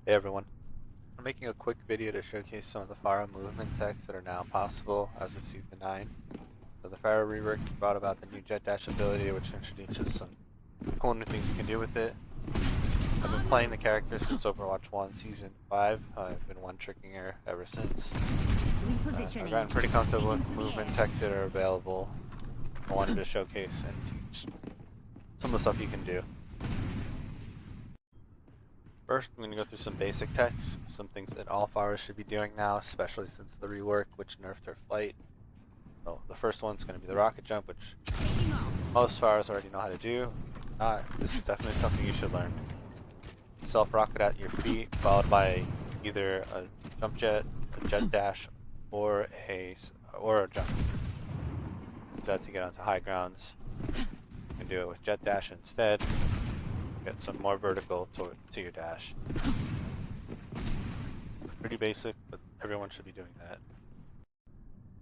Hey everyone, I'm making a quick video to showcase some of the Pharah movement techs that are now possible as of Season 9. So the Pharah REWORK brought about the new Jet Dash ability, which introduces some cool new things you can do with it. I've been playing the character since Overwatch 1 Season 5. I've been one-tricking her ever since. I've gotten pretty comfortable with movement techs that are available. I wanted to showcase and teach some of the stuff you can do. First, I'm going to go through some basic techs, some things that all Pharahs should be doing now, especially since the rework, which nerfed her flight. So the first one's going to be the rocket jump, which most Pharahs already know how to do. If not, this is definitely something you should learn. Self-rocket at your feet, followed by either a jump jet, a jet dash, or a jump. Use that to get onto high grounds. You can do it with jet dash instead. Get some more vertical to your dash. Pretty basic, but everyone should be doing that.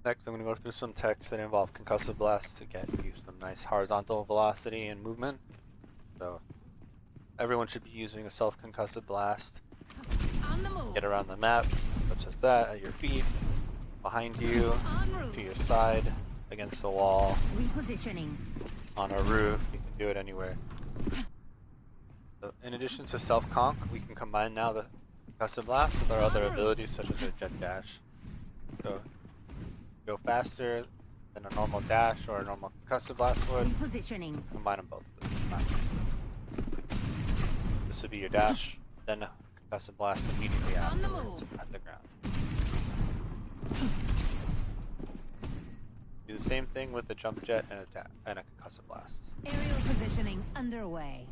Next, I'm going to go through some techs that involve concussive blasts to get you some nice horizontal velocity and movement. So everyone should be using a self-concussive blast. Get around the map, such as that, at your feet, behind you, to your side, against the wall, on a roof. You can do it anywhere. So in addition to self-conk, we can combine now the concussive blast with our other abilities such as our jet dash. So go faster than a normal dash or a normal concussive blast would. Combine them both at the same time. This would be your dash, then a concussive blast immediately afterwards at the ground. Do the same thing with the jump jet and a concussive blast. Aerial positioning underway.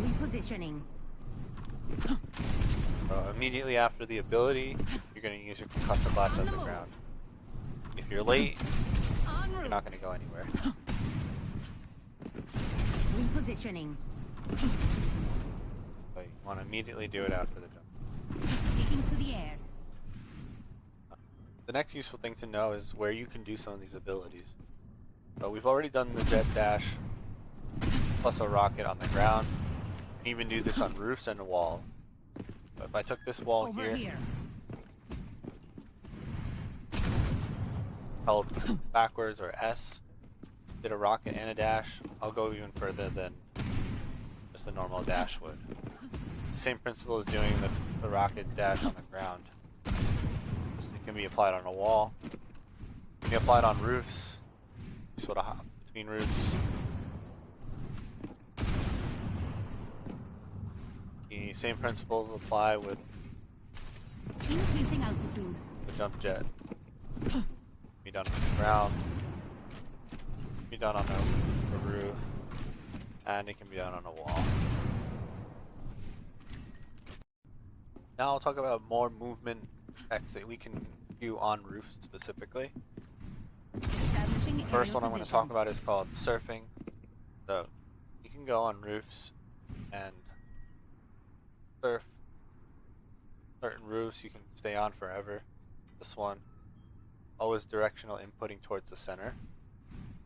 Repositioning. Immediately after the ability, you're going to use your concussive blast at the ground. If you're late, you're not going to go anywhere. Repositioning. So you want to immediately do it after the jump. Taking to the air. The next useful thing to know is where you can do some of these abilities. So we've already done the jet dash plus a rocket on the ground. You can even do this on roofs and a wall. So if I took this wall here, held backwards or S, did a rocket and a dash, I'll go even further than just a normal dash would. Same principle as doing the rocket dash on the ground. It can be applied on a wall. It can be applied on roofs. You sort of hop between roofs. The same principles apply with increasing altitude. The jump jet. Be done on the ground. Be done on a roof. And it can be done on a wall. Now I'll talk about more movement techs that we can do on roofs specifically. The first one I'm going to talk about is called surfing. So you can go on roofs and surf. Certain roofs you can stay on forever. This one, always directional inputting towards the center.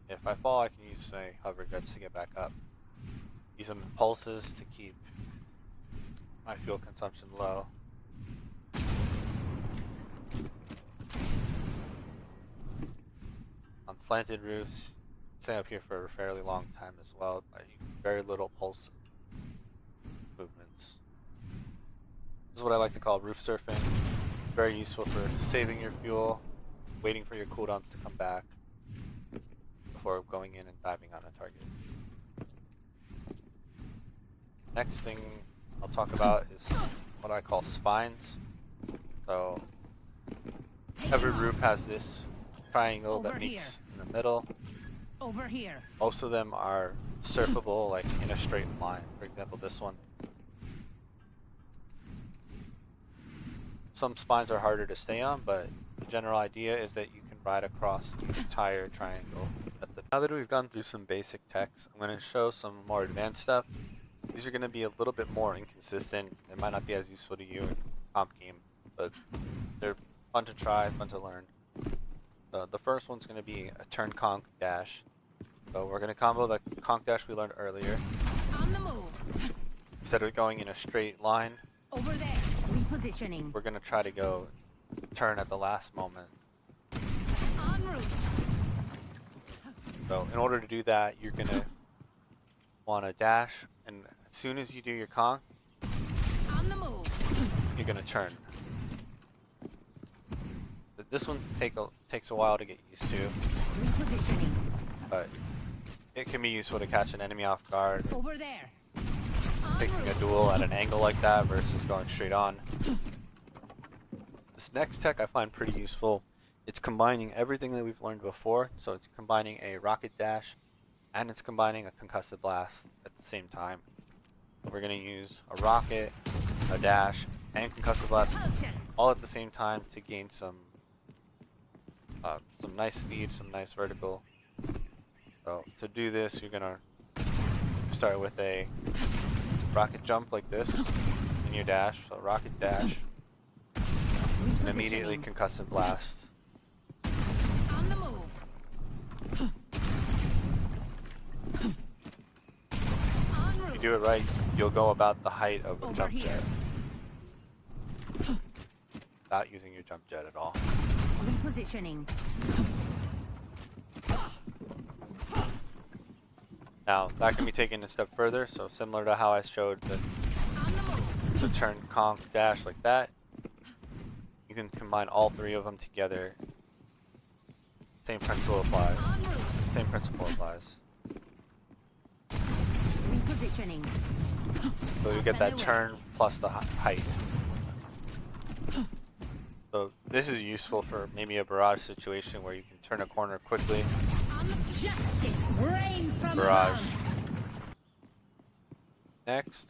If I fall, I can use my hover jets to get back up. Use some impulses to keep my fuel consumption low. On slanted roofs, stay up here for a fairly long time as well, by very little pulse movements. This is what I like to call roof surfing. Very useful for saving your fuel, waiting for your cooldowns to come back before going in and diving on a target. Next thing I'll talk about is what I call spines. So every roof has this triangle that meets in the middle. Over here. Most of them are surfable, like in a straight line. For example, this one. Some spines are harder to stay on, but the general idea is that you can ride across the entire triangle. Now that we've gone through some basic techs, I'm going to show some more advanced stuff. These are going to be a little bit more inconsistent. They might not be as useful to you in comp game, but they're fun to try, fun to learn. The first one's going to be a turn conk dash. So we're going to combo the conk dash we learned earlier. On the move. Instead of going in a straight line, Over there. Repositioning. We're gonna try to go turn at the last moment. En route. So in order to do that, you're gonna want to dash, and as soon as you do your conk, On the move. you're gonna turn. This one takes a while to get used to, Repositioning. but it can be useful to catch an enemy off guard, Over there. taking a duel at an angle like that versus going straight on. This next tech I find pretty useful. It's combining everything that we've learned before, so it's combining a rocket dash and it's combining a concussive blast at the same time. We're going to use a rocket, a dash, and concussive blast Repulsion. all at the same time to gain some nice speed, some nice vertical. So to do this, you're going to start with a rocket jump like this in your dash. So rocket dash, and immediately concussive blast. On the move. En route. If you do it right, you'll go about the height of a Over jump here. jet without using your jump jet at all. Repositioning. Now, that can be taken a step further, so similar to how I showed On the move. the turn conk dash like that, you can combine all three of them together. Same principle applies. En route. Same principle applies. Repositioning. So you get that turn plus the height. So this is useful for maybe a barrage situation where you can turn a corner quickly. Justice reigns from Barrage. above. Next,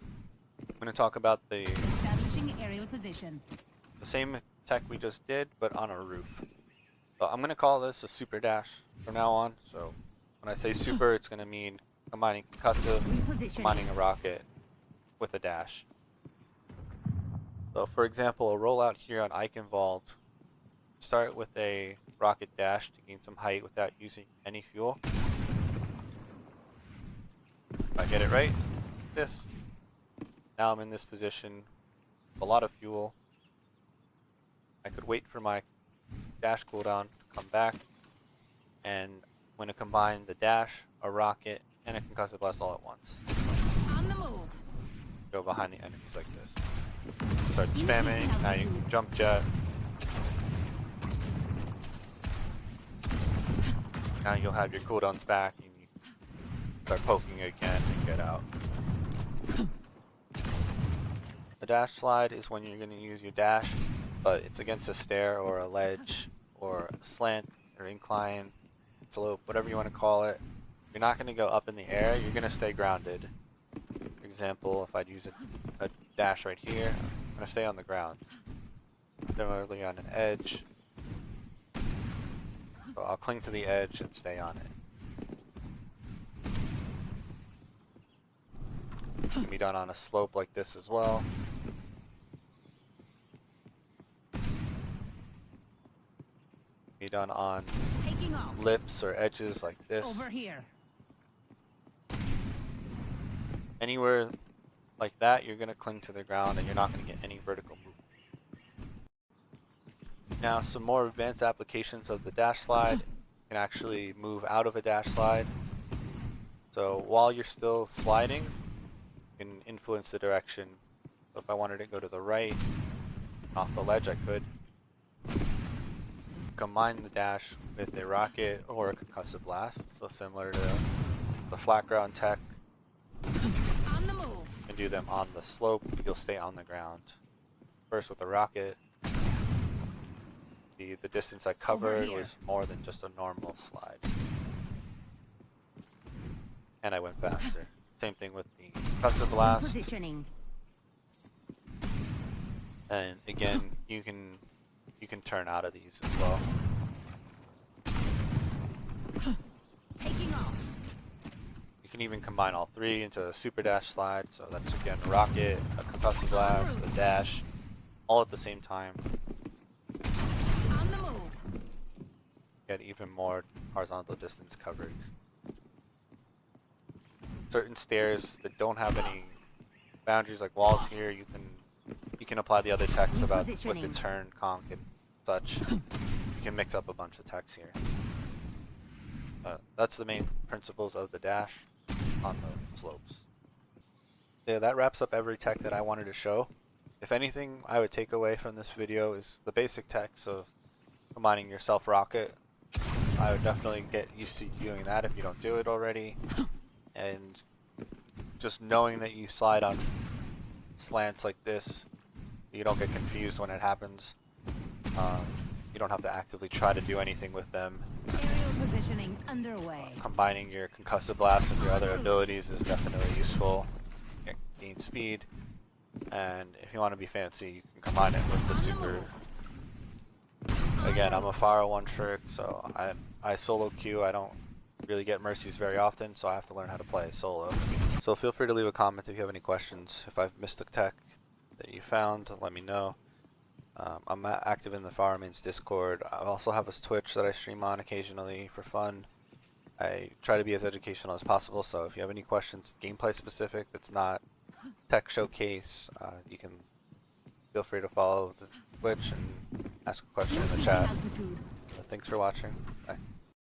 I'm going to talk about the Establishing aerial position. same tech we just did, but on a roof. So I'm going to call this a super dash from now on. So when I say super, it's going to mean combining concussive, Repositioning. combining a rocket with a dash. So for example, a rollout here on Eichenwald, start with a rocket dash to gain some height without using any fuel. If I get it right, this. Now I'm in this position with a lot of fuel. I could wait for my dash cooldown to come back, and I'm going to combine the dash, a rocket, and a concussive blast all at once. On the move. Go behind the enemies like this. Start spamming, now you can jump jet. Now you'll have your cooldowns back, and you start poking again and get out. The dash slide is when you're going to use your dash, but it's against a stair or a ledge or a slant or incline, slope, whatever you want to call it. You're not going to go up in the air, you're going to stay grounded. For example, if I'd use a dash right here, I'm going to stay on the ground. Similarly on an edge, so I'll cling to the edge and stay on it. It can be done on a slope like this as well. Be done on Taking off. lips or edges like this. Over here. Anywhere like that, you're going to cling to the ground and you're not going to get any vertical movement. Now, some more advanced applications of the dash slide. You can actually move out of a dash slide. So while you're still sliding, you can influence the direction. So if I wanted to go to the right, off the ledge, I could. Combine the dash with a rocket or a concussive blast. So similar to the flat ground tech. On the move. You can do them on the slope, you'll stay on the ground. First with a rocket, the distance I covered here. was more than just a normal slide. And I went faster. Same thing with the concussive blast. Positioning. And again, you can turn out of these as well. Taking off. You can even combine all three into a super dash slide. So that's again a rocket, a concussive blast, a dash, all at the same time. On the move. Get even more horizontal distance covered. Certain stairs that don't have any boundaries like walls here, you can can apply the other techs about with the Repositioning. turn, conk, and such. You can mix up a bunch of techs here. That's the main principles of the dash on the slopes. Yeah, that wraps up every tech that I wanted to show. If anything I would take away from this video is the basic techs of combining your self rocket. I would definitely get used to doing that if you don't do it already. And just knowing that you slide on slants like this, you don't get confused when it happens. You don't have to actively try to do anything with them. Aerial positioning underway. Combining your concussive blast with your other abilities is definitely useful. You gain speed, and if you want to be fancy, you can combine it with the super. Again, I'm a Pharah one trick, so I solo queue. I don't really get mercies very often, so I have to learn how to play solo. So feel free to leave a comment if you have any questions. If I've missed a tech that you found, let me know. I'm active in the Pharah Mains Discord. I also have a Twitch that I stream on occasionally for fun. I try to be as educational as possible, so if you have any questions, gameplay specific, that's not tech showcase, you can feel free to follow the Twitch and ask a question in the Increasing chat. altitude. Thanks for watching.